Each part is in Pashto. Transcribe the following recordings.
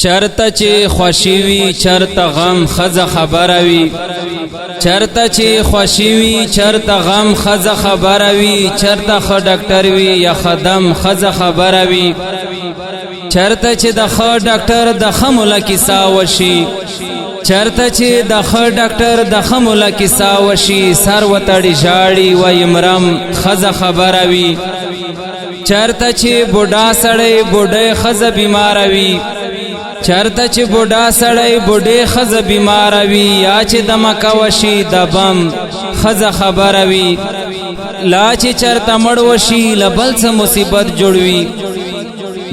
چرته چې خوشي وي چرته غم خزه خبره وي چرته چې خوشي وي چرته غم خزه خبره وي چرته خ ډاکټر وي یا خدم خزه خبره وي چرته چې د خ ډاکټر د خمله کیسا وشي چرته چې د خ ډاکټر د خمله کیسا وشي سر وتړي جاړي و یمرم خزه خبره وي چرته چې بوډا سړی بوډه خزه بیمار وي چرته چې بوډا سړی بوډه خزه بیمار وي یا چې د مکوشي د بم خزه خبره وي لا چې چرته مړ وشي لبل څه مصیبت جوړوي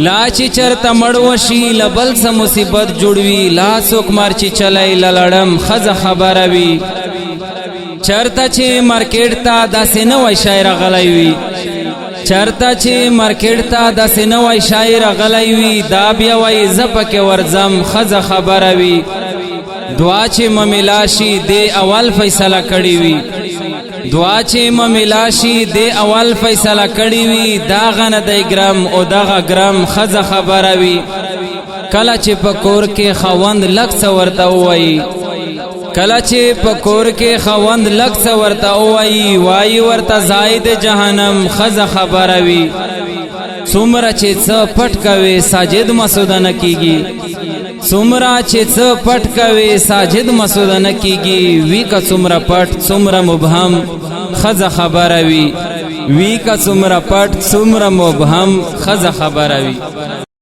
لا چې چرته مړ وشي لبل څه مصیبت جوړوي لا څوک مرچی چلای لړم خزه خبره وي چرته چې مارکیټ ته داسې نوی شاعر غلی وي چرته چې مارکیټ ته داسې نوی شاعر غلی وي دا بیا وایي زه پکې ورځم ښځه خبره وي دعا چې ممیلا شي دې اول فیصله کړې وي دعا چې ممیلا شي دې اول فیصله کړې وي داغه نه دی ګرم او دغه ګرم ښځه خبره وي کله چې په کور کې خاوند لږ څه ورته ووایي کله چې په کور کې خاوند لږ څه ورته ووایي وایي ورته زاید جهنم ښځه خبره وي څومره چې څه پټ کوي ساجد مسوده نه کیږي څومره چې څه پټ کوي ساجد مسوده نه کیږي وی که څومره پټ څومره مبهم ښځه خبره وي وی که څومره پټ څومره مبهم ښځه خبره وي